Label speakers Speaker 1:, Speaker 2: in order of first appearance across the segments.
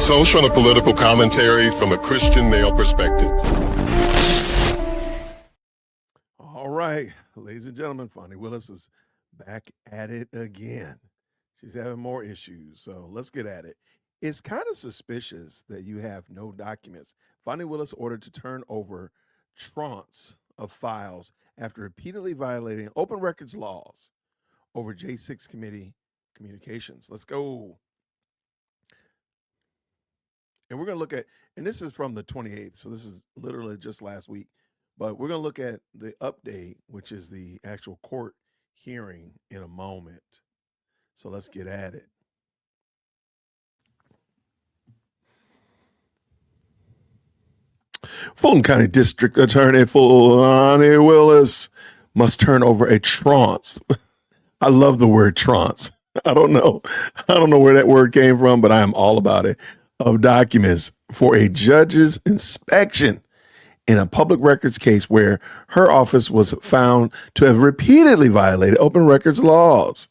Speaker 1: Social and political commentary from a Christian male perspective.
Speaker 2: All right, ladies and gentlemen, Fani Willis is back at it again. She's having more issues, so let's get at it. It's kind of suspicious that you have no documents. Fani Willis ordered to turn over tranches of files after repeatedly violating open records laws over J6 committee communications. Let's go. And we're going to look at, and this is from the 28th, so this is literally just last week, but we're going to look at the update, which is the actual court hearing in a moment. So let's get at it. Fulton County District Attorney Fani Willis must turn over a tranche. I love the word tranche. I don't know where that word came from, but I am all about it. Of documents for a judge's inspection in a public records case where her office was found to have repeatedly violated open records laws.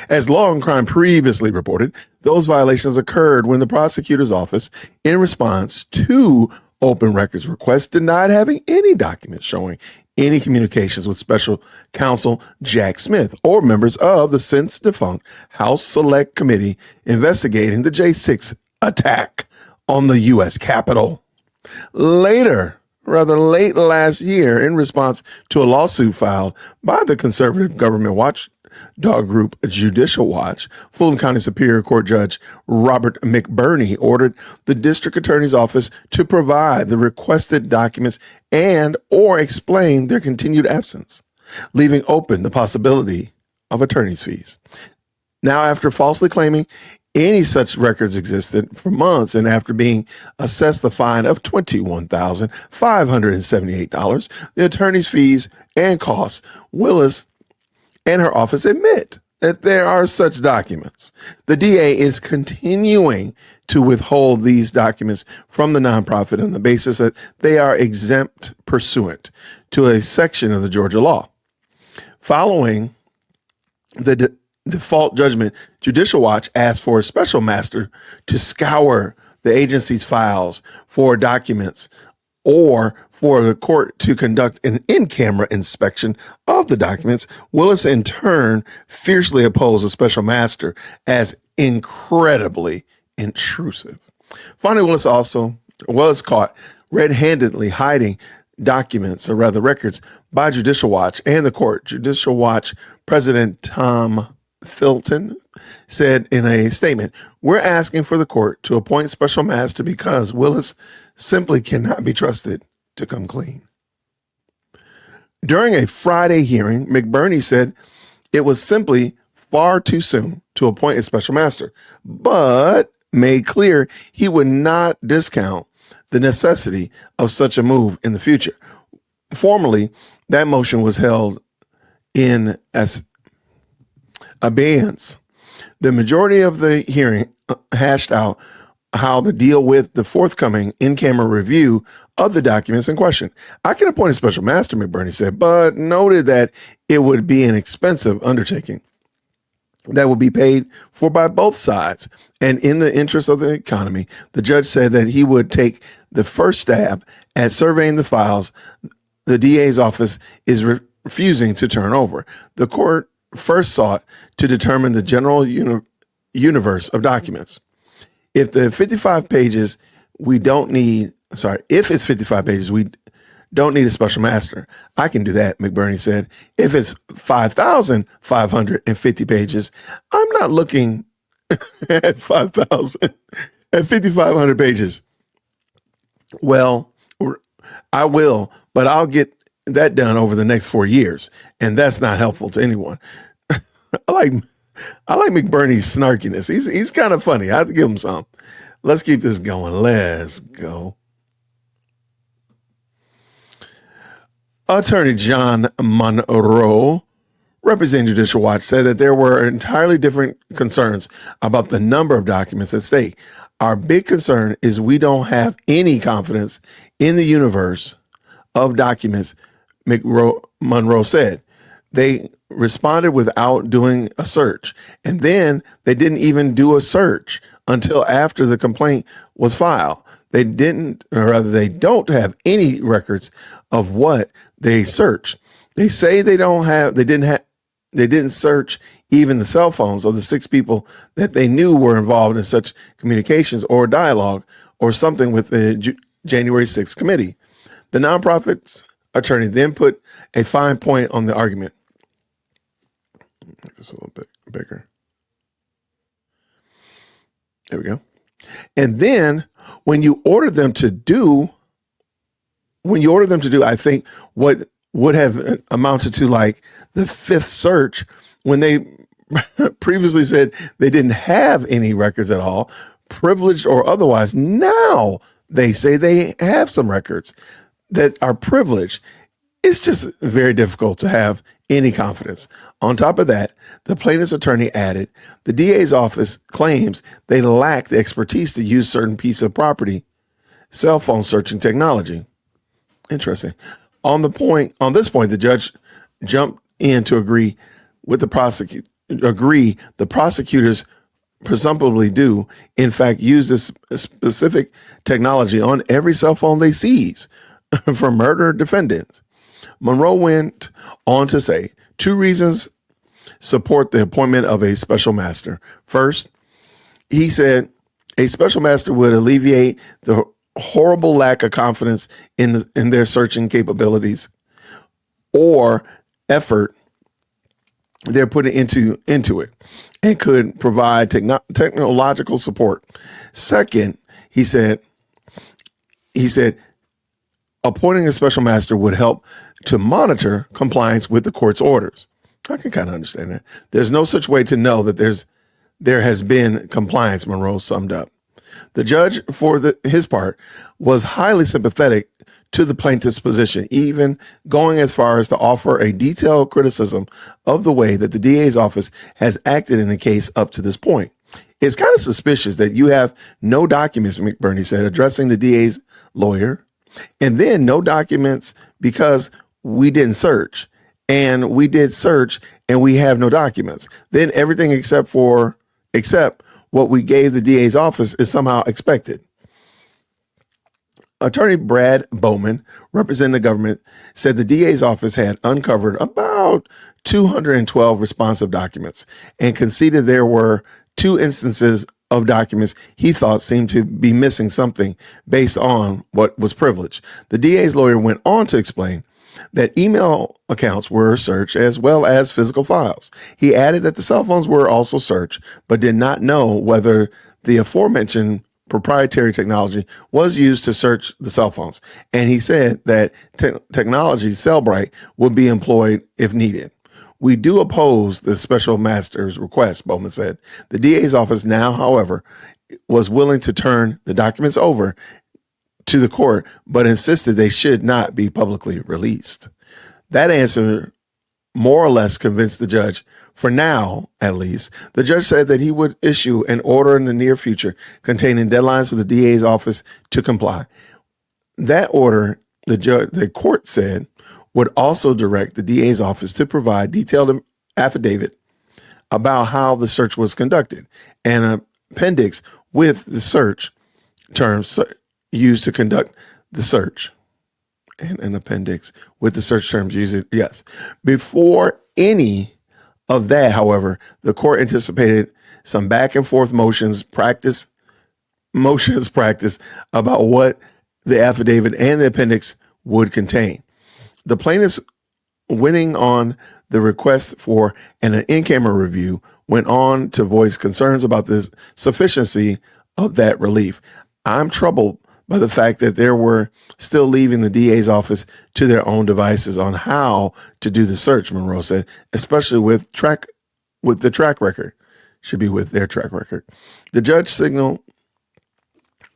Speaker 2: As Law and Crime previously reported, those violations occurred when the prosecutor's office, in response to open records requests, denied having any documents showing any communications with special counsel Jack Smith or members of the since defunct House Select Committee investigating the J6 attack on the U.S. Capitol. Late last year, in response to a lawsuit filed by the conservative government watchdog group Judicial Watch, Fulton County Superior Court Judge Robert McBurney ordered the district attorney's office to provide the requested documents and or explain their continued absence, leaving open the possibility of attorney's fees. Now, after falsely claiming any such records existed for months, and after being assessed the fine of $21,578, the attorney's fees and costs, Willis and her office admit that there are such documents. The DA is continuing to withhold these documents from the nonprofit on the basis that they are exempt pursuant to a section of the Georgia law. Following the default judgment, Judicial Watch asked for a special master to scour the agency's files for documents or for the court to conduct an in-camera inspection of the documents. Willis, in turn, fiercely opposed a special master as incredibly intrusive. Fani Willis also was caught red-handedly hiding documents, or rather records, by Judicial Watch and the court. Judicial Watch President Tom Fulton said in a statement, "We're asking for the court to appoint special master because Willis simply cannot be trusted to come clean." During a Friday hearing, McBurney said it was simply far too soon to appoint a special master, but made clear he would not discount the necessity of such a move in the future. Formally, that motion was held in as abeyance. The majority of the hearing hashed out how to deal with the forthcoming in-camera review of the documents in question. "I can appoint a special master," McBurney said, but noted that it would be an expensive undertaking that would be paid for by both sides. And in the interest of the economy, the judge said that he would take the first stab at surveying the files the DA's office is refusing to turn over. The court first sought to determine the general universe of documents. If it's 55 pages, we don't need a special master. "I can do that," McBurney said. "If it's 5,550 pages, I'm not looking at 5,500 pages." "Well, I will, but I'll get that done over the next 4 years, and that's not helpful to anyone." I like McBurney's snarkiness. He's kind of funny. I have to give him some. Let's keep this going. Let's go. Attorney John Monroe, representing Judicial Watch, said that there were entirely different concerns about the number of documents at stake. "Our big concern is we don't have any confidence in the universe of documents," Monroe said. "They responded without doing a search, and then they didn't even do a search until after the complaint was filed. They didn't, or rather, they don't have any records of what they searched. They say they didn't search even the cell phones of the 6 people that they knew were involved in such communications or dialogue or something with the January 6th committee. The nonprofit's attorney then put a fine point on the argument. Make this a little bit bigger. There we go. And then when you order them to do, I think what would have amounted to like the 5th search, when they previously said they didn't have any records at all, privileged or otherwise. Now they say they have some records that are privileged. It's just very difficult to have any confidence. On top of that, the plaintiff's attorney added, the DA's office claims they lack the expertise to use certain piece of property, cell phone searching technology. Interesting. On this point, the judge jumped in to agree the prosecutors presumptively do, in fact, use this specific technology on every cell phone they seize from murder defendants. Monroe went on to say 2 reasons support the appointment of a special master. First, he said a special master would alleviate the horrible lack of confidence in their searching capabilities or effort they're putting into it, and could provide technological support. Second, he said appointing a special master would help to monitor compliance with the court's orders. I can kind of understand that. There's no such way to know that there has been compliance, Monroe summed up. The judge, for his part, was highly sympathetic to the plaintiff's position, even going as far as to offer a detailed criticism of the way that the DA's office has acted in the case up to this point. It's kind of suspicious that you have no documents, McBurney said, addressing the DA's lawyer, and then no documents because we didn't search, and we did search and we have no documents. Then everything except what we gave the DA's office is somehow expected. Attorney Brad Bowman, representing the government, said the DA's office had uncovered about 212 responsive documents and conceded there were 2 instances of documents he thought seemed to be missing something based on what was privileged. The DA's lawyer went on to explain that email accounts were searched as well as physical files. He added that the cell phones were also searched, but did not know whether the aforementioned proprietary technology was used to search the cell phones. And he said that technology, Cellbrite, would be employed if needed. We do oppose the special master's request, Bowman said. The DA's office now, however, was willing to turn the documents over to the court, but insisted they should not be publicly released. That answer more or less convinced the judge, for now at least. The judge said that he would issue an order in the near future containing deadlines for the DA's office to comply. That order, the court said, would also direct the DA's office to provide detailed affidavit about how the search was conducted, and an appendix with the search terms used to conduct the search. And an appendix with the search terms used. Yes. Before any of that, however, the court anticipated some back and forth motions practice about what the affidavit and the appendix would contain. The plaintiffs, winning on the request for an in-camera review, went on to voice concerns about the sufficiency of that relief. I'm troubled by the fact that there were still leaving the DA's office to their own devices on how to do the search, Monroe said, especially with the track record. Should be with their track record. The judge signaled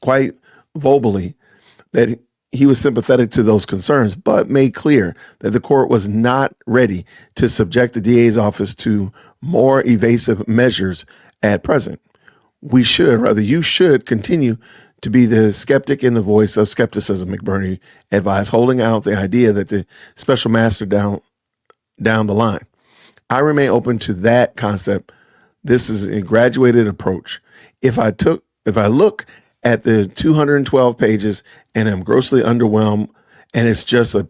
Speaker 2: quite vocally that he was sympathetic to those concerns, but made clear that the court was not ready to subject the DA's office to more evasive measures at present. You should continue to be the skeptic in the voice of skepticism, McBurney advised, holding out the idea that the special master down the line. I remain open to that concept. This is a graduated approach. if I look at the 212 pages and I'm grossly underwhelmed, and it's just a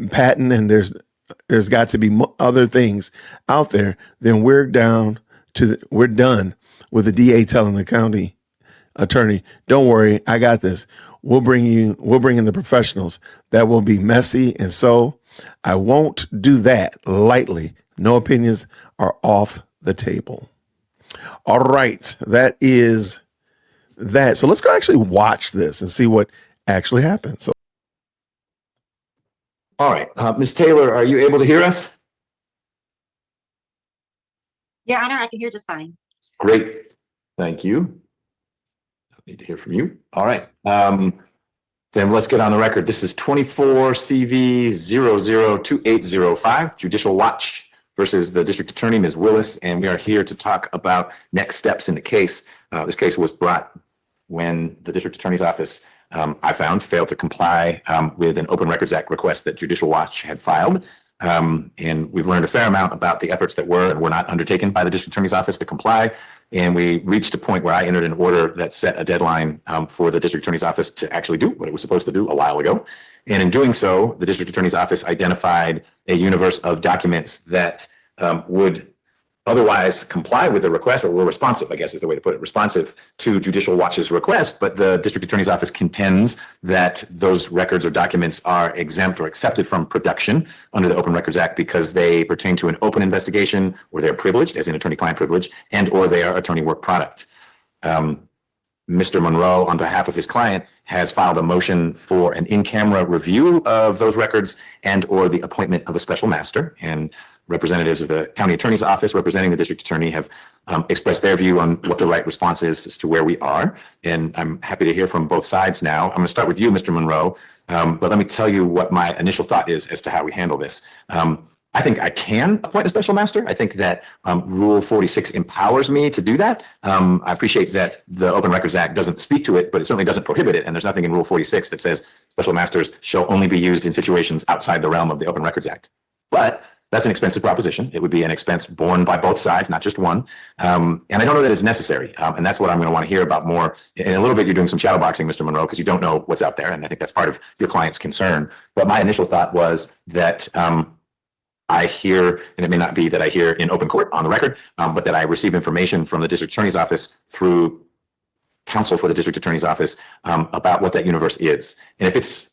Speaker 2: patent, and there's got to be other things out there, then we're done with the DA telling the county attorney, "Don't worry, I got this. We'll bring in the professionals." That will be messy, and so I won't do that lightly. No opinions are off the table. All right, that is that. So let's go actually watch this and see what actually happened. So,
Speaker 3: all right, Ms. Taylor, are you able to hear us?
Speaker 4: Your Honor, I can hear just fine.
Speaker 3: Great, thank you. I need to hear from you. All right, then let's get on the record. This is 24 CV 002805, Judicial Watch versus the District Attorney, Ms. Willis, and we are here to talk about next steps in the case. This case was brought when the District Attorney's Office, I found, failed to comply with an Open Records Act request that Judicial Watch had filed. And we've learned a fair amount about the efforts that were and were not undertaken by the District Attorney's Office to comply. And we reached a point where I entered an order that set a deadline for the District Attorney's Office to actually do what it was supposed to do a while ago. And in doing so, the District Attorney's Office identified a universe of documents that would otherwise comply with the request, or were responsive, I guess is the way to put it, responsive to Judicial Watch's request. But the District Attorney's Office contends that those records or documents are exempt or excepted from production under the Open Records Act because they pertain to an open investigation, or they're privileged, as in attorney-client privilege, and or they are attorney work product. Mr. Monroe, on behalf of his client, has filed a motion for an in-camera review of those records and or the appointment of a special master. And representatives of the county attorney's office representing the district attorney have expressed their view on what the right response is as to where we are. And I'm happy to hear from both sides now. I'm going to start with you, Mr. Monroe, but let me tell you what my initial thought is as to how we handle this. I think I can appoint a special master. I think that Rule 46 empowers me to do that. I appreciate that the Open Records Act doesn't speak to it, but it certainly doesn't prohibit it. And there's nothing in Rule 46 that says special masters shall only be used in situations outside the realm of the Open Records Act. But that's an expensive proposition. It would be an expense borne by both sides, not just one. And I don't know that it's necessary. And that's what I'm going to want to hear about more. In a little bit, you're doing some shadowboxing, Mr. Monroe, because you don't know what's out there. And I think that's part of your client's concern. But my initial thought was that I hear, and it may not be that I hear in open court on the record, but that I receive information from the district attorney's office through counsel for the district attorney's office about what that universe is. And if it's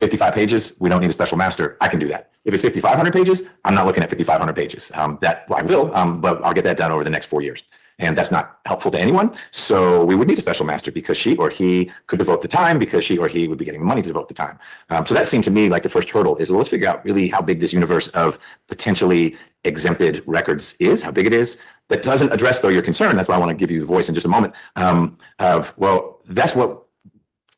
Speaker 3: 55 pages, we don't need a special master. I can do that. If it's 5,500 pages, I'm not looking at 5,500 pages. That I will, but I'll get that done over the next 4 years. And that's not helpful to anyone. So we would need a special master because she or he could devote the time, because she or he would be getting money to devote the time. So that seemed to me like the first hurdle is, well, let's figure out really how big this universe of potentially exempted records is, how big it is. That doesn't address, though, your concern. That's why I want to give you the voice in just a moment well, that's what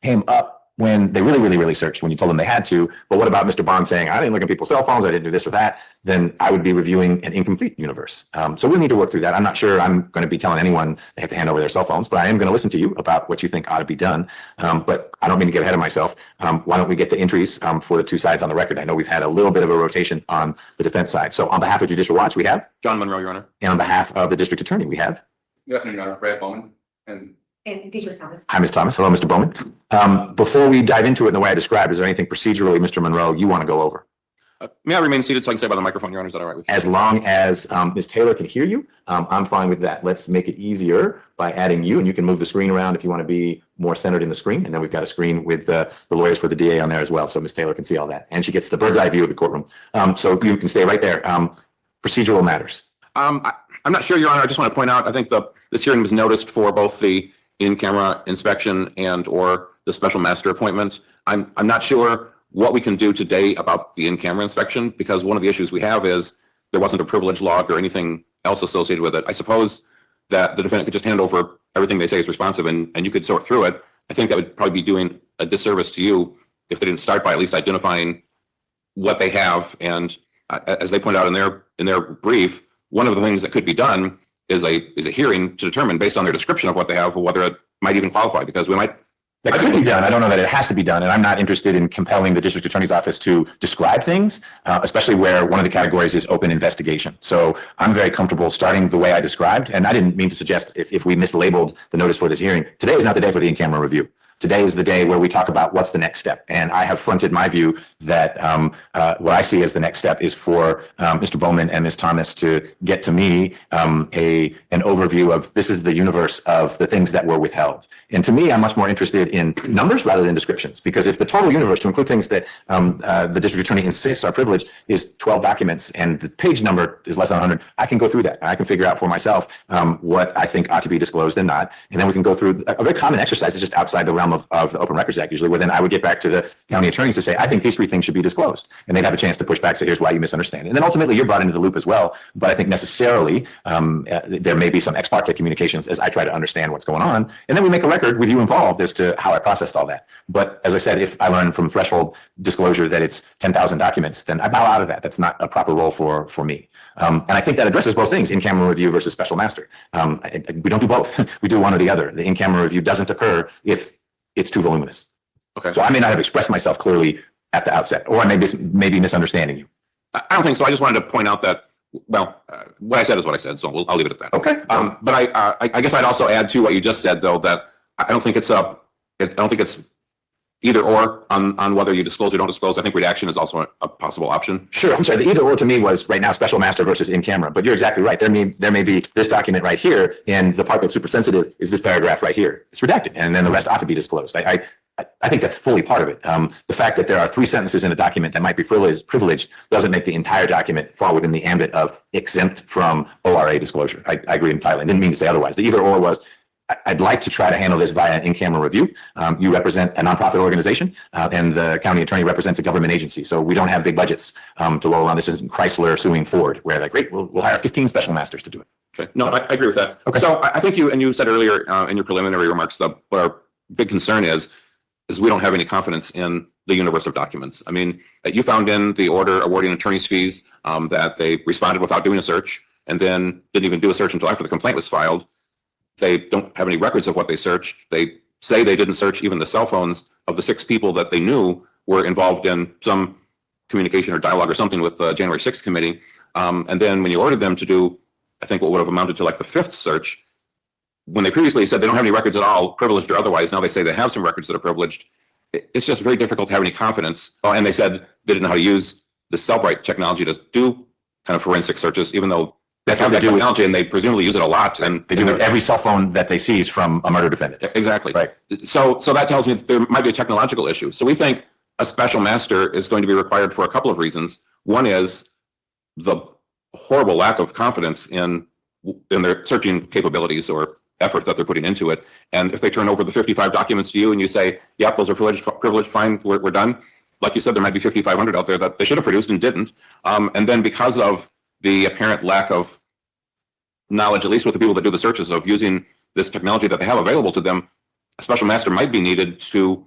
Speaker 3: came up when they really searched, when you told them they had to. But what about Mr. Bond saying, I didn't look at people's cell phones, I didn't do this or that? Then I would be reviewing an incomplete universe. So we'll need to work through that. I'm not sure I'm going to be telling anyone they have to hand over their cell phones, but I am going to listen to you about what you think ought to be done. But I don't mean to get ahead of myself. Why don't we get the entries for the two sides on the record? I know we've had a little bit of a rotation on the defense side. So on behalf of Judicial Watch, we have
Speaker 5: John Monroe, Your Honor.
Speaker 3: And on behalf of the district attorney, we have
Speaker 5: Good afternoon, Your Honor. Brad Bowman.
Speaker 4: And Deidre Thomas.
Speaker 3: Hi, Ms. Thomas. Hello, Mr. Bowman. Before we dive into it in the way I described, is there anything procedurally, Mr. Monroe, you want to go over?
Speaker 5: May I remain seated so I can say by the microphone, Your Honor? Is that all right with you?
Speaker 3: As long as Ms. Taylor can hear you, I'm fine with that. Let's make it easier by adding you, and you can move the screen around if you want to be more centered in the screen. And then we've got a screen with the lawyers for the DA on there as well, so Ms. Taylor can see all that. And she gets the bird's eye view of the courtroom. So you can stay right there. Procedural matters.
Speaker 5: I'm not sure, Your Honor. I just want to point out, I think this hearing was noticed for both the in-camera inspection and or the special master appointment. I'm not sure what we can do today about the in-camera inspection, because one of the issues we have is there wasn't a privilege log or anything else associated with it. I suppose that the defendant could just hand over everything they say is responsive and you could sort through it. I think that would probably be doing a disservice to you if they didn't start by at least identifying what they have. And as they point out in their brief, one of the things that could be done is a hearing to determine, based on their description of what they have, whether it might even qualify, because we might
Speaker 3: that could be done. I don't know that it has to be done. And I'm not interested in compelling the district attorney's office to describe things, especially where one of the categories is open investigation. So I'm very comfortable starting the way I described. And I didn't mean to suggest if we mislabeled the notice for this hearing, today is not the day for the in-camera review. Today is the day where we talk about what's the next step. And I have fronted my view that what I see as the next step is for Mr. Bowman and Ms. Thomas to get to me an overview of this is the universe of the things that were withheld. And to me, I'm much more interested in numbers rather than descriptions, because if the total universe to include things that the district attorney insists are privileged is 12 documents and the page number is less than 100, I can go through that. And I can figure out for myself what I think ought to be disclosed and not. And then we can go through a very common exercise. It's just outside the realm of the Open Records Act usually, where then I would get back to the county attorneys to say, I think these three things should be disclosed. And they'd have a chance to push back, say, here's why you misunderstand. And then ultimately you're brought into the loop as well. But I think necessarily there may be some ex parte communications as I try to understand what's going on. And then we make a record with you involved as to how I processed all that. But as I said, if I learn from threshold disclosure that it's 10,000 documents, then I bow out of that. That's not a proper role for me. And I think that addresses both things, in-camera review versus special master. We don't do both. We do one or the other. The in-camera review doesn't occur if it's too voluminous.
Speaker 5: Okay.
Speaker 3: So I may not have expressed myself clearly at the outset, or I may be misunderstanding you.
Speaker 5: I don't think so. I just wanted to point out that, well, what I said is what I said, so I'll leave it at that.
Speaker 3: Okay.
Speaker 5: But I guess I'd also add to what you just said, though, that I don't think it's either or on whether you disclose or don't disclose. I think redaction is also a possible option.
Speaker 3: Sure. I'm sorry. The either or to me was right now special master versus in camera. But you're exactly right. There may be this document right here, and the part that's super sensitive is this paragraph right here. It's redacted, and then the rest ought to be disclosed. I think that's fully part of it. The fact that there are 3 sentences in a document that might be privileged doesn't make the entire document fall within the ambit of exempt from ORA disclosure. I agree entirely. I didn't mean to say otherwise. The either or was, I'd like to try to handle this via in-camera review. You represent a nonprofit organization, and the county attorney represents a government agency. So we don't have big budgets to roll on. This isn't Chrysler suing Ford, where like, great, we'll hire 15 special masters to do it.
Speaker 5: Okay. No, I agree with that.
Speaker 3: Okay.
Speaker 5: So I think you said earlier in your preliminary remarks that what our big concern is we don't have any confidence in the universe of documents. I mean, you found in the order awarding attorney's fees that they responded without doing a search, and then didn't even do a search until after the complaint was filed. They don't have any records of what they searched. They say they didn't search even the cell phones of the 6 people that they knew were involved in some communication or dialogue or something with the January 6th committee. And then when you ordered them to do, I think what would have amounted to like the 5th search, when they previously said they don't have any records at all, privileged or otherwise, now they say they have some records that are privileged. It's just very difficult to have any confidence. Oh, and they said they didn't know how to use the Cellbrite technology to do kind of forensic searches, even though that's how they do technology, and they presumably use it a lot. And
Speaker 3: They do with every cell phone that they seize from a murder defendant.
Speaker 5: Exactly.
Speaker 3: Right.
Speaker 5: So that tells me that there might be a technological issue. So we think a special master is going to be required for a couple of reasons. One is the horrible lack of confidence in their searching capabilities or effort that they're putting into it. And if they turn over the 55 documents to you and you say, yep, those are privileged, fine, we're done. Like you said, there might be 5,500 out there that they should have produced and didn't. And then because of the apparent lack of knowledge, at least with the people that do the searches, of using this technology that they have available to them, a special master might be needed to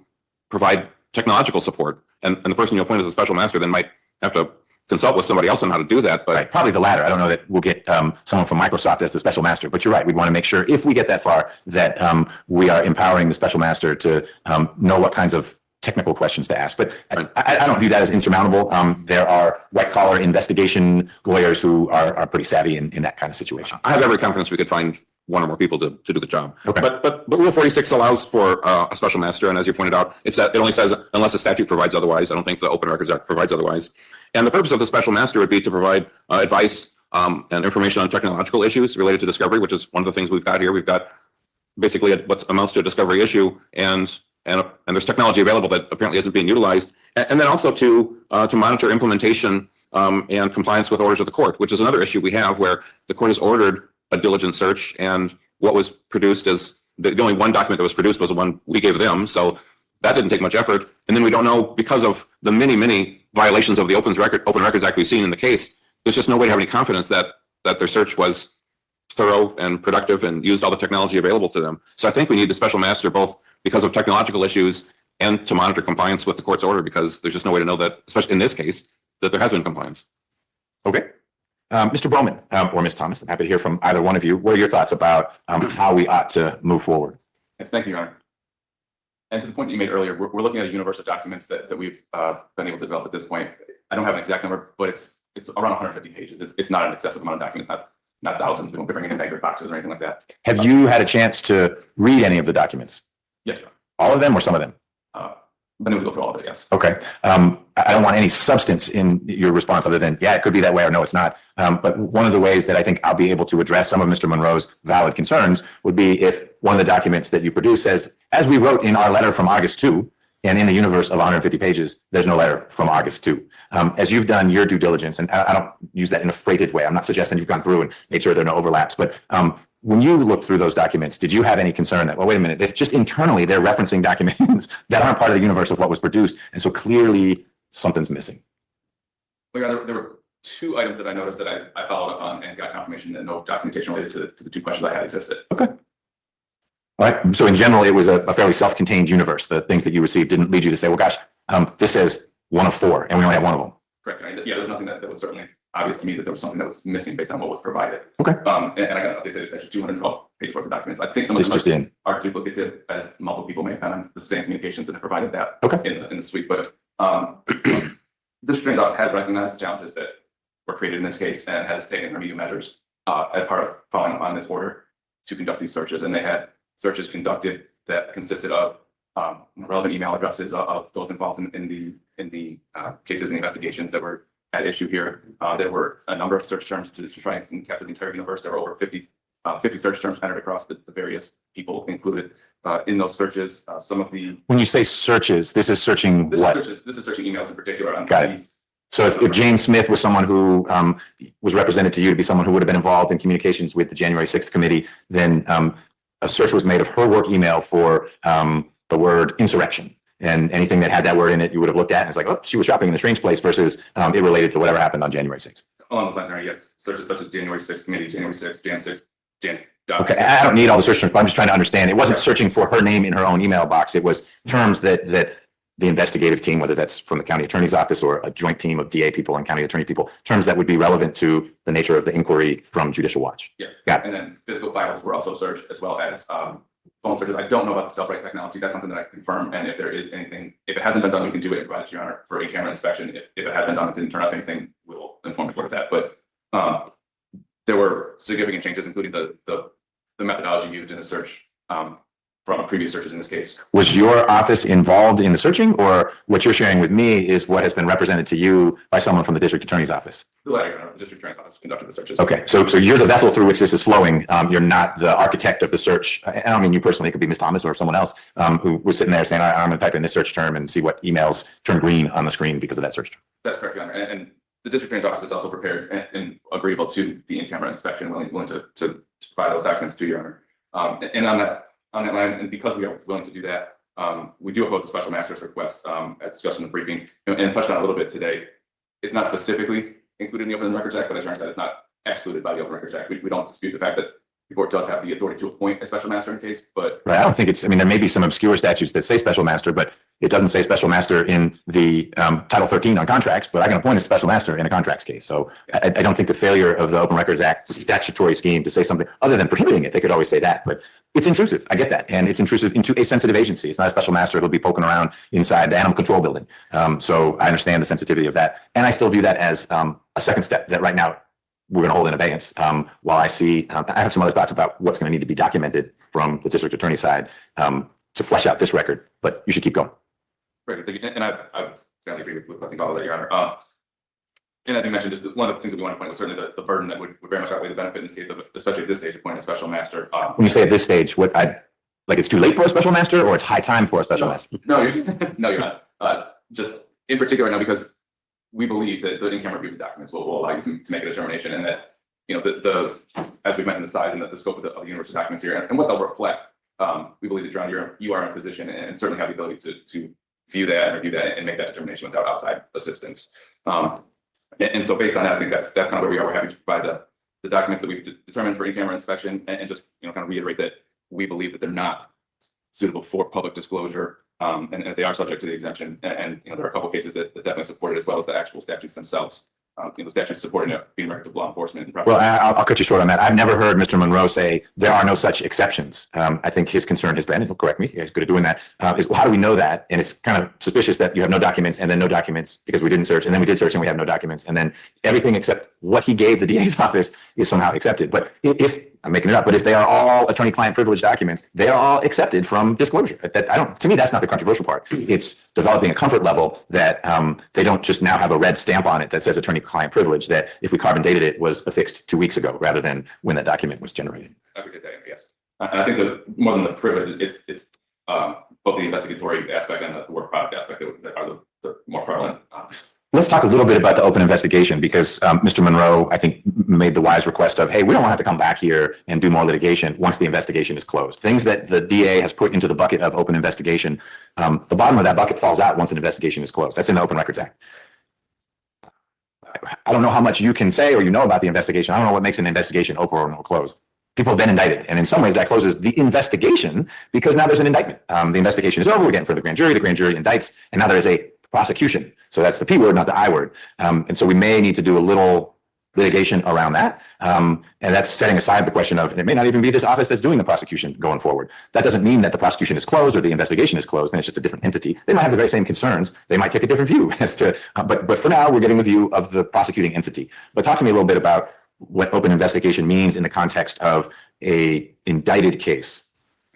Speaker 5: provide technological support. And the person you appoint as a special master then might have to consult with somebody else on how to do that. But
Speaker 3: Right, probably the latter. I don't know that we'll get someone from Microsoft as the special master, but you're right. We'd want to make sure, if we get that far, that we are empowering the special master to know what kinds of technical questions to ask. But I don't view that as insurmountable. There are white-collar investigation lawyers who are pretty savvy in that kind of situation.
Speaker 5: I have every confidence we could find one or more people to do the job.
Speaker 3: Okay.
Speaker 5: But Rule 46 allows for a special master, and as you pointed out, it only says unless the statute provides otherwise. I don't think the Open Records Act provides otherwise. And the purpose of the special master would be to provide advice and information on technological issues related to discovery, which is one of the things we've got here. We've got basically what amounts to a discovery issue, and there's technology available that apparently isn't being utilized. And then also to monitor implementation and compliance with orders of the court, which is another issue we have where the court has ordered a diligent search, and what was produced is the only one document that was produced was the one we gave them. So that didn't take much effort. And then we don't know, because of the many violations of the Open Records Act we've seen in the case, there's just no way to have any confidence that their search was thorough and productive and used all the technology available to them. So I think we need the special master both because of technological issues and to monitor compliance with the court's order, because there's just no way to know that, especially in this case, that there has been compliance.
Speaker 3: Okay. Mr. Bowman or Ms. Thomas, I'm happy to hear from either one of you. What are your thoughts about how we ought to move forward?
Speaker 5: Thank you, Your Honor.
Speaker 6: And to the point that you made earlier, we're looking at a universe of documents that we've been able to develop at this point. I don't have an exact number, but it's around 150 pages. It's not an excessive amount of documents, not thousands. We won't be bringing in negative boxes or anything like that.
Speaker 3: Have you had a chance to read any of the documents?
Speaker 6: Yes, sir.
Speaker 3: All of them or some of them?
Speaker 6: Been able to go through all of it, yes.
Speaker 3: Okay. I don't want any substance in your response other than, yeah, it could be that way or no, it's not. But one of the ways that I think I'll be able to address some of Mr. Monroe's valid concerns would be if one of the documents that you produce says, as we wrote in our letter from August 2, and in the universe of 150 pages, there's no letter from August 2. As you've done your due diligence, and I don't use that in a freighted way. I'm not suggesting you've gone through and made sure there are no overlaps, but when you looked through those documents, did you have any concern that, well, wait a minute, if just internally they're referencing documents that aren't part of the universe of what was produced, and so clearly something's missing?
Speaker 6: Well, Your Honor, there were two items that I noticed that I followed up on and got confirmation that no documentation related to the two questions I had existed.
Speaker 3: Okay. All right. So in general, it was a fairly self-contained universe. The things that you received didn't lead you to say, well, gosh, this says 1 of 4, and we only have 1 of them.
Speaker 6: Correct. Yeah, there's nothing that was certainly obvious to me that there was something that was missing based on what was provided.
Speaker 3: Okay.
Speaker 6: And I got an update that it's actually 212 pages worth of documents. I think some of
Speaker 3: This
Speaker 6: them
Speaker 3: just in.
Speaker 6: are duplicative, as multiple people may have been on the same communications and have provided that
Speaker 3: Okay.
Speaker 6: in the suite. But this Attorney's Office has recognized the challenges that were created in this case and has taken remedial measures as part of following up on this order to conduct these searches. And they had searches conducted that consisted of relevant email addresses of those involved in the cases and investigations that were at issue here. There were a number of search terms to try and capture the entire universe. There were over 50 search terms entered across the various people included in those searches. Some of the
Speaker 3: When you say searches, this is searching what?
Speaker 6: This is searching emails in particular. On
Speaker 3: Got it.
Speaker 6: these.
Speaker 3: So if Jane Smith was someone who was represented to you to be someone who would have been involved in communications with the January 6th committee, then a search was made of her work email for the word insurrection. And anything that had that word in it, you would have looked at and it's like, oh, she was shopping in a strange place versus it related to whatever happened on January 6th.
Speaker 6: Along those lines, yes. Searches such as January 6th committee, January 6th, Jan 6th, Jan.
Speaker 3: Okay, I don't need all the search terms, but I'm just trying to understand. It wasn't searching for her name in her own email box. It was terms that the investigative team, whether that's from the county attorney's office or a joint team of DA people and county attorney people, terms that would be relevant to the nature of the inquiry from Judicial Watch.
Speaker 6: Yeah.
Speaker 3: Got it.
Speaker 6: And then physical files were also searched as well as phone searches. I don't know about the self-right technology. That's something that I can confirm. And if there is anything, if it hasn't been done, we can do it and provide it to Your Honor for in-camera inspection. If it has been done, it didn't turn up anything, we'll inform the court of that. But there were significant changes, including the methodology used in the search from previous searches in this case.
Speaker 3: Was your office involved in the searching, or what you're sharing with me is what has been represented to you by someone from the district attorney's office?
Speaker 6: The latter, Your Honor, the district attorney's office conducted the searches.
Speaker 3: Okay, so you're the vessel through which this is flowing. You're not the architect of the search. I don't mean you personally. It could be Ms. Thomas or someone else who was sitting there saying, I'm going to type in this search term and see what emails turn green on the screen because of that search term.
Speaker 6: That's correct, Your Honor. And the district attorney's office is also prepared and agreeable to the in-camera inspection, willing to provide those documents to Your Honor. And on that line, and because we are willing to do that, we do oppose the special master's request as discussed in the briefing and touched on a little bit today. It's not specifically included in the Open Records Act, but as Your Honor said, it's not excluded by the Open Records Act. We don't dispute the fact that the court does have the authority to appoint a special master in a case, but
Speaker 3: Right. I don't think there may be some obscure statutes that say special master, but it doesn't say special master in the Title 13 on contracts, but I can appoint a special master in a contracts case. So I don't think the failure of the Open Records Act statutory scheme to say something other than prohibiting it, they could always say that, but it's intrusive. I get that. And it's intrusive into a sensitive agency. It's not a special master who'll be poking around inside the animal control building. So I understand the sensitivity of that. And I still view that as a second step that right now we're going to hold in abeyance while I have some other thoughts about what's going to need to be documented from the district attorney's side to flesh out this record, but you should keep going.
Speaker 6: right, and I certainly agree with I think all of that, Your Honor. And as you mentioned, just one of the things that we want to point was certainly the burden that would very much outweigh the benefit in this case of, especially at this stage, appointing a special master.
Speaker 3: When you say at this stage, it's too late for a special master or it's high time for a special master?
Speaker 6: No, you're not. Just in particular now, because we believe that the in-camera review of the documents will allow you to make a determination, and that, the as we mentioned, the size and the scope of the universe of documents here and what they'll reflect. We believe that, John, you are in a position and certainly have the ability to view that and review that and make that determination without outside assistance. And so based on that, I think that's kind of where we are. We're happy to provide the documents that we've determined for in-camera inspection and just, kind of reiterate that we believe that they're not suitable for public disclosure, and they are subject to the exemption. And there are a couple cases that definitely support it, as well as the actual statutes themselves. the statute supporting it being records of law enforcement. And
Speaker 3: Well, I'll cut you short on that. I've never heard Mr. Monroe say there are no such exceptions. I think his concern has been, and he'll correct me, he's good at doing that, is well, how do we know that? And it's kind of suspicious that you have no documents and then no documents because we didn't search, and then we did search and we have no documents, and then everything except what he gave the DA's office is somehow accepted. But if I'm making it up, but if they are all attorney-client privilege documents, they are all accepted from disclosure. To me, that's not the controversial part. It's developing a comfort level that they don't just now have a red stamp on it that says attorney-client privilege, that if we carbon dated it was affixed 2 weeks ago rather than when that document was generated.
Speaker 6: I would get that, yes. And I think that more than the privilege, it's both the investigatory aspect and the work product aspect that are the more prevalent.
Speaker 3: Let's talk a little bit about the open investigation because Mr. Monroe, I think, made the wise request of, hey, we don't want to have to come back here and do more litigation once the investigation is closed. Things that the DA has put into the bucket of open investigation, the bottom of that bucket falls out once an investigation is closed. That's in the Open Records Act. I don't know how much you can say or you know about the investigation. I don't know what makes an investigation open or closed. People have been indicted. And in some ways that closes the investigation because now there's an indictment. The investigation is over. We're getting for the grand jury indicts, and now there is a prosecution. So that's the P word, not the I word. And so we may need to do a little litigation around that. And that's setting aside the question of, it may not even be this office that's doing the prosecution going forward. That doesn't mean that the prosecution is closed or the investigation is closed, and it's just a different entity. They might have the very same concerns. They might take a different view as to, but for now, we're getting the view of the prosecuting entity. But talk to me a little bit about what open investigation means in the context of a indicted case.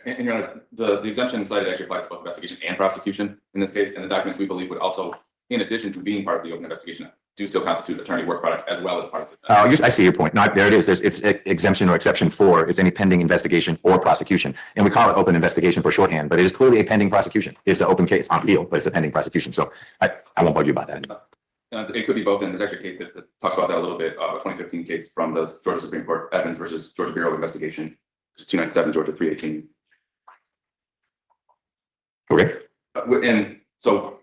Speaker 6: And Your Honor, the exemption cited actually applies to both investigation and prosecution in this case, and the documents we believe would also, in addition to being part of the open investigation, do still constitute attorney work product as well as part of it.
Speaker 3: I see your point. No, there it is. It's exemption or exception 4 is any pending investigation or prosecution. And we call it open investigation for shorthand, but it is clearly a pending prosecution. It's an open case on appeal, but it's a pending prosecution. So I won't bug you about that.
Speaker 6: It could be both, and there's actually a case that talks about that a little bit, a 2015 case from the Georgia Supreme Court, Evans versus Georgia Bureau of Investigation, 297, Georgia 318.
Speaker 3: Okay.
Speaker 6: And so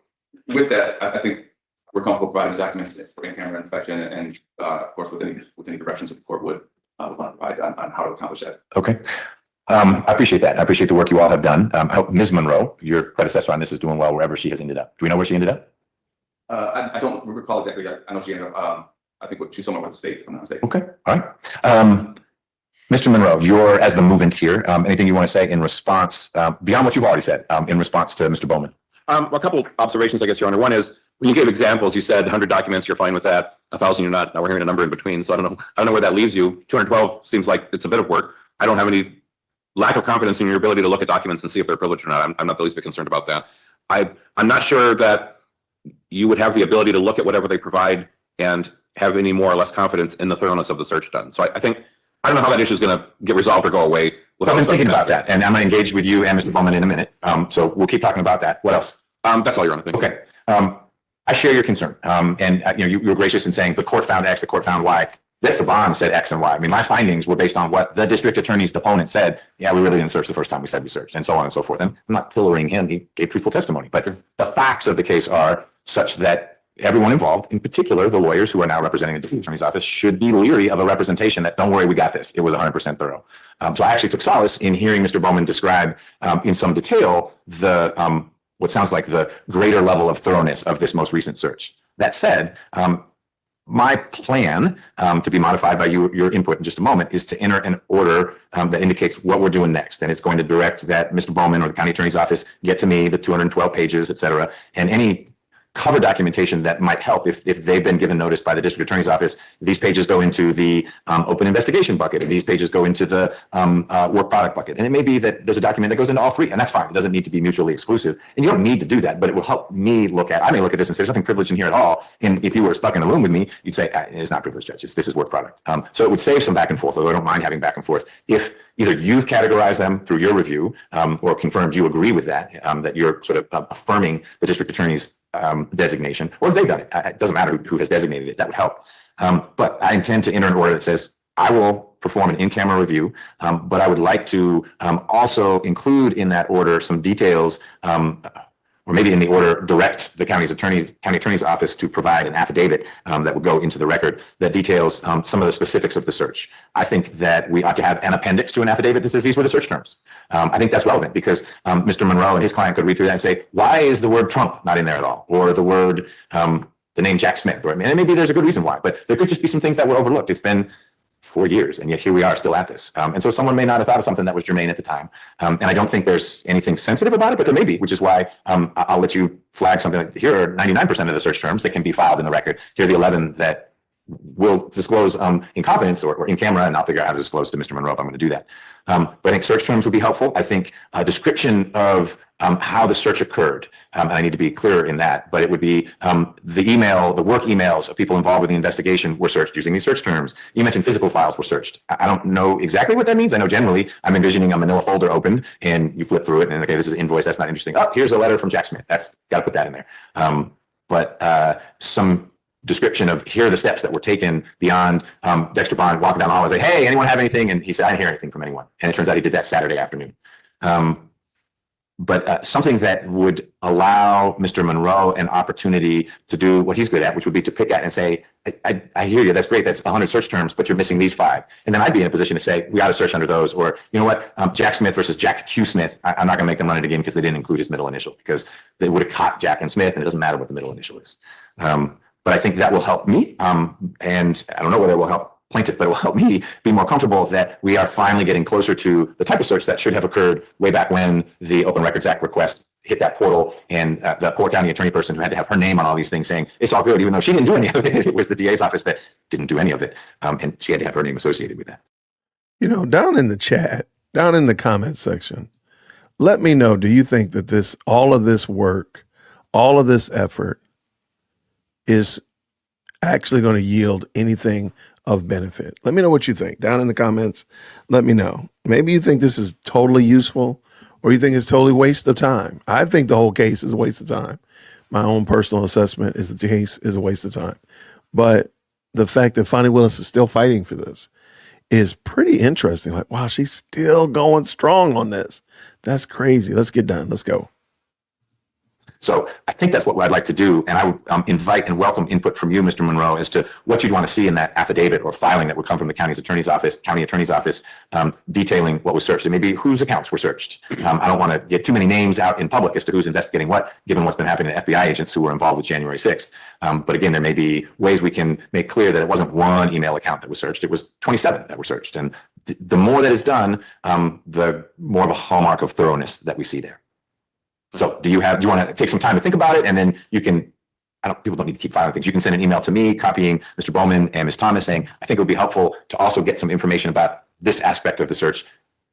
Speaker 6: with that, I think we're comfortable providing documents for in-camera inspection and of course, with any directions that the court would want to provide on how to accomplish that.
Speaker 3: Okay. I appreciate that. I appreciate the work you all have done. I hope Ms. Monroe, your predecessor on this, is doing well wherever she has ended up. Do we know where she ended up?
Speaker 6: I don't recall exactly. I know she ended up, I think she's somewhere with the state, if I'm not mistaken.
Speaker 3: Okay. All right. Mr. Monroe, you're as the movement here. Anything you want to say in response, beyond what you've already said, in response to Mr. Bowman?
Speaker 5: A couple observations, I guess, Your Honor. One is, when you gave examples, you said 100 documents, you're fine with that. 1,000, you're not. Now we're hearing a number in between. So I don't know where that leaves you. 212 seems like it's a bit of work. I don't have any lack of confidence in your ability to look at documents and see if they're privileged or not. I'm not the least bit concerned about that. I'm not sure that you would have the ability to look at whatever they provide and have any more or less confidence in the thoroughness of the search done. So I think, I don't know how that issue is going to get resolved or go away.
Speaker 3: Well, I've been thinking about that, and I'm going to engage with you and Mr. Bowman in a minute. So we'll keep talking about that. What else?
Speaker 5: That's all, Your Honor. Thank you.
Speaker 3: Okay. I share your concern. And you were gracious in saying the court found X, the court found Y. The bond said X and Y. I mean, my findings were based on what the district attorney's deponent said. Yeah, we really didn't search the first time we said we searched, and so on and so forth. And I'm not pillorying him. He gave truthful testimony. But the facts of the case are such that everyone involved, in particular the lawyers who are now representing the district attorney's office, should be leery of a representation that, don't worry, we got this. It was 100% thorough. So I actually took solace in hearing Mr. Bowman describe in some detail the what sounds like the greater level of thoroughness of this most recent search. That said, my plan, to be modified by your input in just a moment, is to enter an order that indicates what we're doing next. And it's going to direct that Mr. Bowman or the county attorney's office get to me the 212 pages, et cetera, and any cover documentation that might help if they've been given notice by the district attorney's office. These pages go into the open investigation bucket, and these pages go into the work product bucket. And it may be that there's a document that goes into all three, and that's fine. It doesn't need to be mutually exclusive. And you don't need to do that, but it will help me I may look at this and say, there's nothing privileged in here at all. And if you were stuck in a room with me, you'd say, it's not privileged, Judge. This is work product. So it would save some back and forth, although I don't mind having back and forth. If either you've categorized them through your review or confirmed you agree with that, that you're sort of affirming the district attorney's designation, or if they've done it. It doesn't matter who has designated it. That would help. But I intend to enter an order that says I will perform an in-camera review, but I would like to also include in that order some details, or maybe in the order direct the county attorney's office to provide an affidavit that would go into the record that details some of the specifics of the search. I think that we ought to have an appendix to an affidavit that says these were the search terms. I think that's relevant because Mr. Monroe and his client could read through that and say, why is the word Trump not in there at all? Or the word, the name Jack Smith, or and maybe there's a good reason why, but there could just be some things that were overlooked. It's been 4 years, and yet here we are still at this. And so someone may not have thought of something that was germane at the time. And I don't think there's anything sensitive about it, but there may be, which is why I'll let you flag something like, here are 99% of the search terms that can be filed in the record. Here are the 11 that will disclose in confidence or in camera, and I'll figure out how to disclose to Mr. Monroe if I'm going to do that. But I think search terms would be helpful. I think a description of how the search occurred, and I need to be clear in that, but it would be the work emails of people involved with the investigation were searched using these search terms. You mentioned physical files were searched. I don't know exactly what that means. I know generally I'm envisioning a manila folder open and you flip through it and, okay, this is an invoice. That's not interesting. Oh, here's a letter from Jack Smith. That's got to put that in there. But some description of here are the steps that were taken beyond Dexter Bond walking down the hall and say, hey, anyone have anything? And he said, I didn't hear anything from anyone. And it turns out he did that Saturday afternoon. But something that would allow Mr. Monroe an opportunity to do what he's good at, which would be to pick at and say, I hear you, that's great, that's 100 search terms, but you're missing these 5. And then I'd be in a position to say, we ought to search under those, or you know what, Jack Smith versus Jack Q. Smith, I'm not gonna make them run it again because they didn't include his middle initial, because they would have caught Jack and Smith and it doesn't matter what the middle initial is. But I think that will help me, and I don't know whether it will help plaintiff, but it will help me be more comfortable that we are finally getting closer to the type of search that should have occurred way back when the Open Records Act request hit that portal, and the poor county attorney person who had to have her name on all these things saying it's all good, even though she didn't do any of it. It was the DA's office that didn't do any of it, and she had to have her name associated with that.
Speaker 2: You know, down in the chat, down in the comments section, let me know, do you think that all of this work, all of this effort is actually going to yield anything of benefit? Let me know what you think down in the comments. Let me know. Maybe you think this is totally useful, or you think it's totally waste of time. I think the whole case is a waste of time. My own personal assessment is that the case is a waste of time. But the fact that Fani Willis is still fighting for this is pretty interesting. Like, wow, she's still going strong on this. That's crazy. Let's get done. Let's go.
Speaker 3: So I think that's what I'd like to do. And I would invite and welcome input from you, Mr. Monroe, as to what you'd want to see in that affidavit or filing that would come from the county attorney's office, detailing what was searched and maybe whose accounts were searched. I don't want to get too many names out in public as to who's investigating what, given what's been happening to FBI agents who were involved with January 6th. But again, there may be ways we can make clear that it wasn't one email account that was searched. It was 27 that were searched. And the more that is done, the more of a hallmark of thoroughness that we see there. So do you want to take some time to think about it, and then you can, people don't need to keep filing things. You can send an email to me copying Mr. Bowman and Ms. Thomas saying, I think it would be helpful to also get some information about this aspect of the search,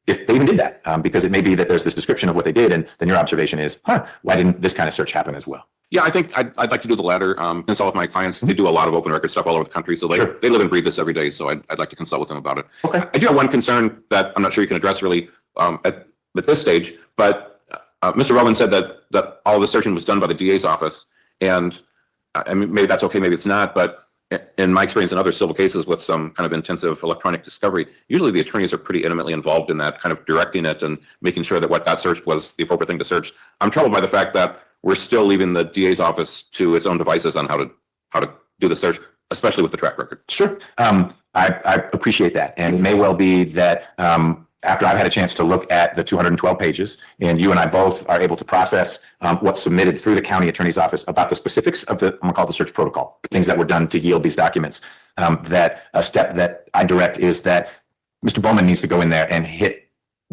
Speaker 3: if they even did that, because it may be that there's this description of what they did, and then your observation is, why didn't this kind of search happen as well?
Speaker 5: Yeah, I think I'd like to do the latter. Consult with my clients. They do a lot of open record stuff all over the country, so they live and breathe this every day. So I'd like to consult with them about it.
Speaker 3: Okay.
Speaker 5: I do have one concern that I'm not sure you can address really at this stage, but Mr. Rowan said that all the searching was done by the DA's office, and I mean, maybe that's okay, maybe it's not, but in my experience in other civil cases with some kind of intensive electronic discovery, usually the attorneys are pretty intimately involved in that, kind of directing it and making sure that what got searched was the appropriate thing to search. I'm troubled by the fact that we're still leaving the DA's office to its own devices on how to do the search, especially with the track record. Sure.
Speaker 3: I appreciate that, and it may well be that after I've had a chance to look at the 212 pages, and you and I both are able to process what's submitted through the county attorney's office about the specifics of I'm gonna call it the search protocol, things that were done to yield these documents, that a step that I direct is that Mr. Bowman needs to go in there and hit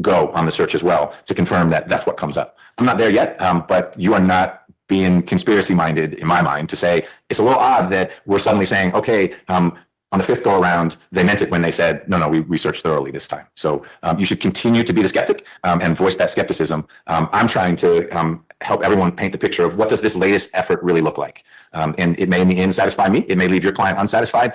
Speaker 3: go on the search as well to confirm that that's what comes up. I'm not there yet, but you are not being conspiracy minded in my mind to say it's a little odd that we're suddenly saying, okay, on the 5th go around, they meant it when they said, no, we researched thoroughly this time. So you should continue to be the skeptic and voice that skepticism. I'm trying to help everyone paint the picture of what does this latest effort really look like. And it may in the end satisfy me. It may leave your client unsatisfied.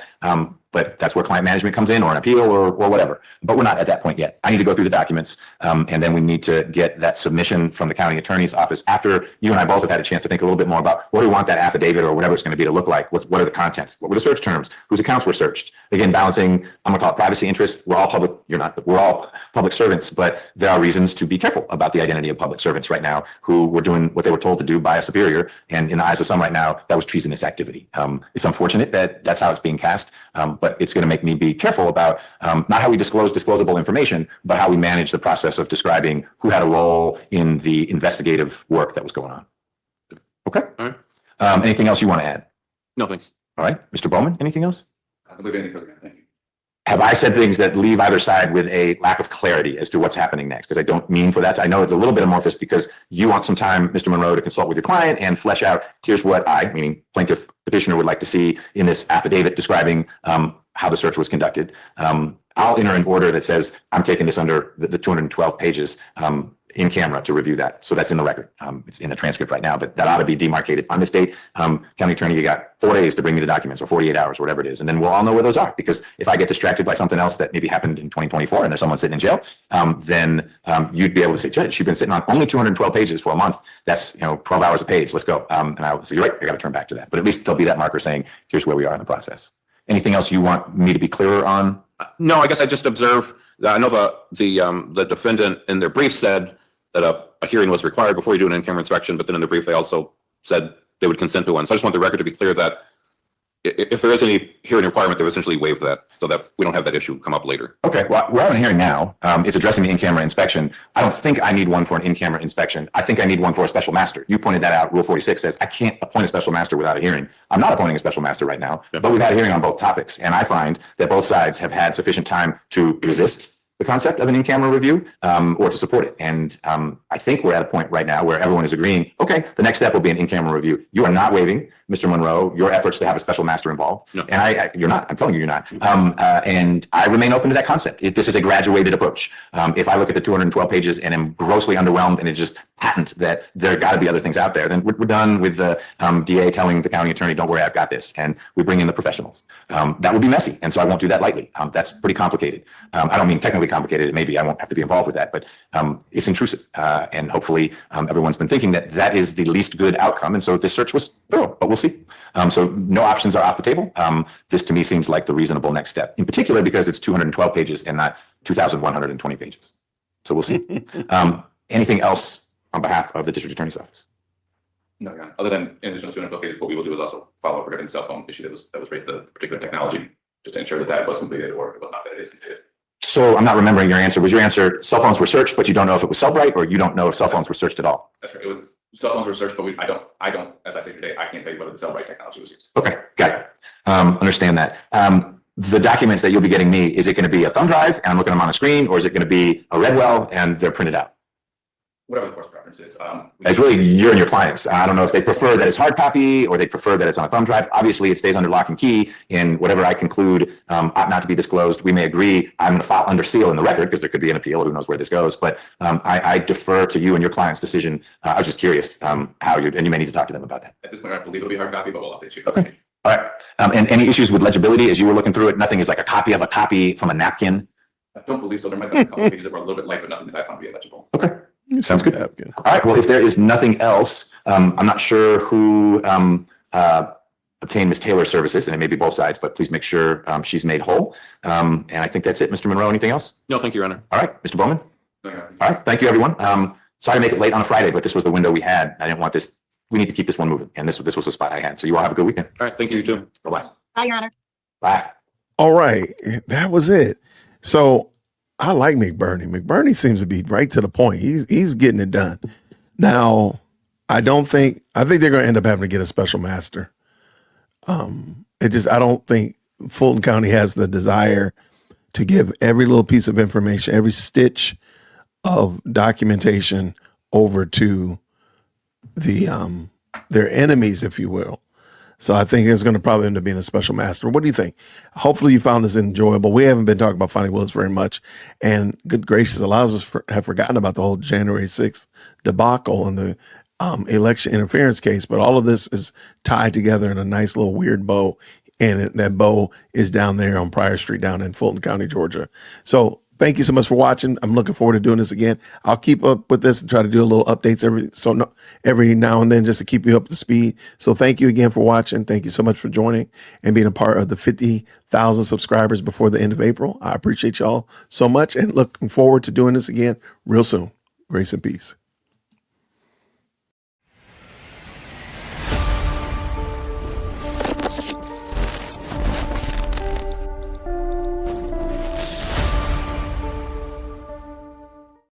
Speaker 3: But that's where client management comes in, or an appeal, or whatever. But we're not at that point yet. I need to go through the documents, and then we need to get that submission from the county attorney's office after you and I both have had a chance to think a little bit more about what do we want that affidavit or whatever it's going to be to look like. What are the contents? What were the search terms? Whose accounts were searched? Again, balancing, I'm going to call it privacy interest. We're all public. You're not, but we're all public servants. But there are reasons to be careful about the identity of public servants right now who were doing what they were told to do by a superior. And in the eyes of some right now, that was treasonous activity. It's unfortunate that that's how it's being cast. But it's going to make me be careful about not how we disclose disclosable information, but how we manage the process of describing who had a role in the investigative work that was going on. Okay.
Speaker 5: All right.
Speaker 3: Anything else you want to add?
Speaker 5: No, thanks.
Speaker 3: All right, Mr. Bowman, anything else?
Speaker 6: I don't believe anything further. Thank you.
Speaker 3: Have I said things that leave either side with a lack of clarity as to what's happening next? Because I don't mean for that. I know it's a little bit amorphous because you want some time, Mr. Monroe, to consult with your client and flesh out, here's what I, meaning plaintiff petitioner, would like to see in this affidavit describing how the search was conducted. I'll enter an order that says I'm taking this under the 212 pages in camera to review that. So that's in the record. It's in the transcript right now, but that ought to be demarcated on this date. County attorney, you got 4 days to bring me the documents, or 48 hours, or whatever it is. And then we'll all know where those are. Because if I get distracted by something else that maybe happened in 2024 and there's someone sitting in jail, then you'd be able to say, Judge, she's been sitting on only 212 pages for a month. That's 12 hours a page. Let's go. And I'll say, you're right, I got to turn back to that. But at least there'll be that marker saying, here's where we are in the process. Anything else you want me to be clearer on?
Speaker 5: No, I guess I just observe that I know the defendant in their brief said that a hearing was required before you do an in-camera inspection, but then in the brief, they also said they would consent to one. So I just want the record to be clear that if there is any hearing requirement, they would essentially waive that so that we don't have that issue come up later.
Speaker 3: Okay, well, we're having a hearing now. It's addressing the in-camera inspection. I don't think I need one for an in-camera inspection. I think I need one for a special master. You pointed that out. Rule 46 says I can't appoint a special master without a hearing. I'm not appointing a special master right now, but we've had a hearing on both topics. And I find that both sides have had sufficient time to resist the concept of an in-camera review or to support it. And I think we're at a point right now where everyone is agreeing, okay, the next step will be an in-camera review. You are not waiving, Mr. Monroe, your efforts to have a special master involved.
Speaker 5: No.
Speaker 3: And you're not. I'm telling you, you're not. And I remain open to that concept. This is a graduated approach. If I look at the 212 pages and am grossly underwhelmed and it's just patent that there got to be other things out there, then we're done with the DA telling the county attorney, don't worry, I've got this. And we bring in the professionals. That would be messy. And so I won't do that lightly. That's pretty complicated. I don't mean technically complicated. Maybe I won't have to be involved with that, but it's intrusive. And hopefully everyone's been thinking that that is the least good outcome. And so this search was thorough, but we'll see. So no options are off the table. This to me seems like the reasonable next step, in particular because it's 212 pages and not 2,120 pages. So we'll see. Anything else on behalf of the district attorney's office?
Speaker 6: No, Your Honor. Other than in addition to 212 pages, what we will do is also follow up regarding the cell phone issue that was raised, the particular technology, just to ensure that that was completed or it was not that it is completed.
Speaker 3: So I'm not remembering your answer. Was your answer cell phones were searched, but you don't know if it was Cellbrite, or you don't know if cell phones were searched at all?
Speaker 6: That's right. It was cell phones were searched, but I don't, as I say today, I can't tell you whether the Cellbrite technology was used.
Speaker 3: Okay, got it. Understand that. The documents that you'll be getting me, is it going to be a thumb drive and I'm looking at them on a screen, or is it going to be a Redwell and they're printed out?
Speaker 6: Whatever the course preference is.
Speaker 3: It's really you and your clients. I don't know if they prefer that it's hard copy or they prefer that it's on a thumb drive. Obviously, it stays under lock and key, and whatever I conclude ought not to be disclosed. We may agree I'm going to file under seal in the record because there could be an appeal. Who knows where this goes? But I defer to you and your client's decision. I was just curious how you, and you may need to talk to them about that.
Speaker 6: At this point, I believe it'll be hard copy, but we'll update you.
Speaker 3: Okay. All right. And any issues with legibility as you were looking through it? Nothing is like a copy of a copy from a napkin.
Speaker 6: I don't believe so. There might be a couple of pages that were a little bit light, but nothing that I found to be illegible.
Speaker 3: Okay. Sounds good. All right. Well, if there is nothing else, I'm not sure who obtained Ms. Taylor's services, and it may be both sides, but please make sure she's made whole. And I think that's it. Mr. Monroe, anything else?
Speaker 5: No, thank you, Your Honor.
Speaker 3: All right. Mr. Bowman?
Speaker 6: No, Your Honor.
Speaker 3: All right. Thank you, everyone. Sorry to make it late on a Friday, but this was the window we had. I didn't want this. We need to keep this one moving. And this was the spot I had. So you all have a good weekend.
Speaker 5: All right, thank you, you too.
Speaker 3: Bye-bye.
Speaker 4: Bye, Your Honor.
Speaker 3: Bye.
Speaker 2: All right. That was it. So I like McBurney. McBurney seems to be right to the point. He's getting it done. Now, I think they're going to end up having to get a special master. I don't think Fulton County has the desire to give every little piece of information, every stitch of documentation over to their enemies, if you will. So I think it's going to probably end up being a special master. What do you think? Hopefully you found this enjoyable. We haven't been talking about Fani Willis very much. And good gracious, a lot of us have forgotten about the whole January 6th debacle and the election interference case. But all of this is tied together in a nice little weird bow. And that bow is down there on Pryor Street down in Fulton County, Georgia. So thank you so much for watching. I'm looking forward to doing this again. I'll keep up with this and try to do a little updates every now and then just to keep you up to speed. So thank you again for watching. Thank you so much for joining and being a part of the 50,000 subscribers before the end of April. I appreciate y'all so much and looking forward to doing this again real soon. Grace and peace.